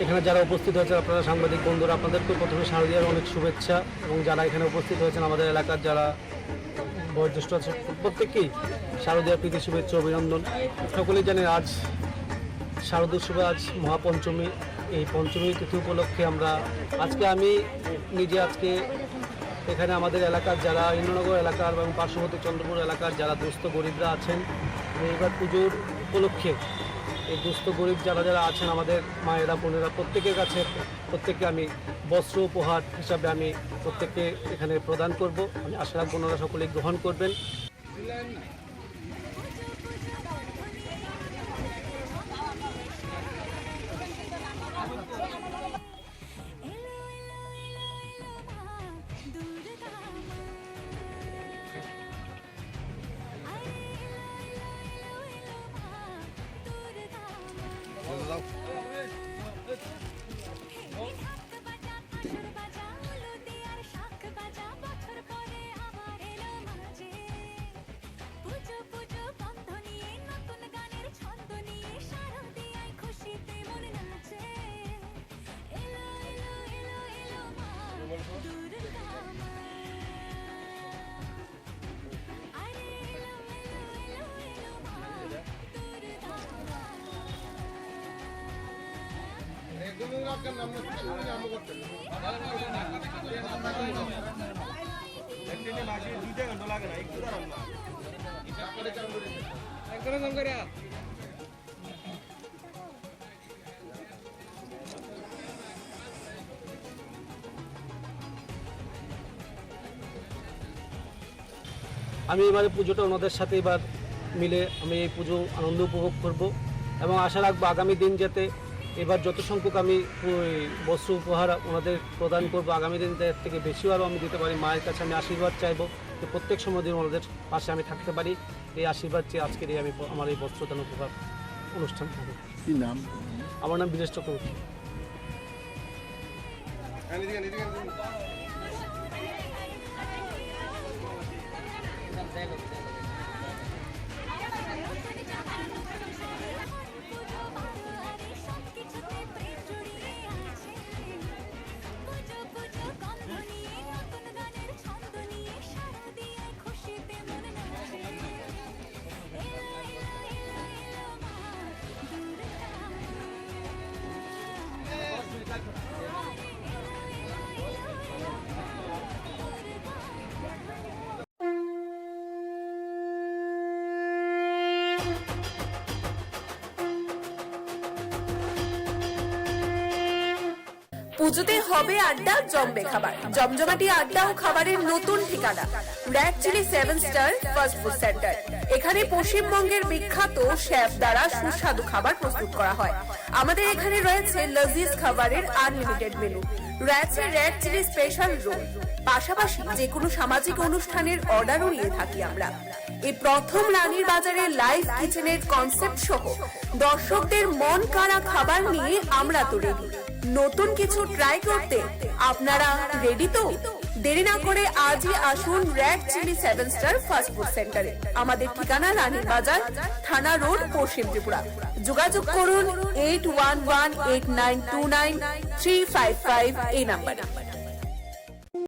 এখানে যারা উপস্থিত হয়েছেন আপনারা সাংবাদিক বন্ধুরা, আপনাদেরকে প্রথমে শারদীয়ার অনেক শুভেচ্ছা, এবং যারা এখানে উপস্থিত হয়েছেন আমাদের এলাকার যারা বয়োজ্যেষ্ঠ আছে প্রত্যেককেই শারদীয়ার প্রীতি শুভেচ্ছা অভিনন্দন। সকলেই জানেন আজ শারদোৎসবে, আজ মহাপঞ্চমী। এই পঞ্চমী তিথি উপলক্ষে আমি নিজে এখানে আমাদের এলাকার যারা ইন্দ্রনগর এলাকার এবং পার্শ্ববর্তী চন্দ্রপুর এলাকার যারা দুস্থ গরিবরা আছেন, এবার পুজোর উপলক্ষে এই দুস্থ গরিব যারা আছেন আমাদের মায়েরা বোনেরা প্রত্যেককে আমি বস্ত্র উপহার হিসাবে আমি প্রত্যেককে এখানে প্রদান করব। আমি আশা রাখবো ওনারা সকলেই গ্রহণ করবেন। আমি এবারে পুজোটা ওনাদের সাথে এবার মিলে আমি এই পুজো আনন্দ উপভোগ করব, এবং আশা রাখবো আগামী দিন যাতে এবার যত সংখ্যক আমি বস্ত্র উপহার ওনাদের প্রদান করব, আগামী দিন এর থেকে বেশিও আরও আমি দিতে পারি। মায়ের কাছে আমি আশীর্বাদ চাইবো যে প্রত্যেক সময় দিন ওনাদের পাশে আমি থাকতে পারি। এই আশীর্বাদ চেয়ে আজকের আমার এই বস্ত্রদান উপহার অনুষ্ঠান হবে। কি নাম? আমার নাম বীরেশ চক্রবর্তী। পুজোতে হবে আড্ডা, জমবে খাবার, জমজমাটি আড্ডা ও খাবারের নতুন ঠিকানা red chilli 7 star fast food centre. এখানে পশ্চিমবঙ্গের বিখ্যাত শেফ দ্বারা সুস্বাদু খাবার প্রস্তুত করা হয়। আমাদের এখানে রয়েছে লজিজ খাবারের আনলিমিটেড মেনু, রয়েছে রেড চিলি স্পেশাল রোল, পাশাপাশি যে কোনো সামাজিক অনুষ্ঠানের অর্ডারও নিয়ে থাকি আমরা। এই প্রথম রানীর বাজারে লাইভ কিচেনের কনসেপ্ট সহ দর্শকদের মন কাড়া খাবার নিয়ে আমরা তো রেডি। নতুন কিছু ট্রাই করতে আপনারা রেডি তো? দেরি না করে আজই আসুন red chilli 7 star fast food সেন্টারে। আমাদের ঠিকানা রানীর বাজার, থানা রোড, পশ্চিম ত্রিপুরা। যোগাযোগ করুন 8118929355 এই নাম্বারে।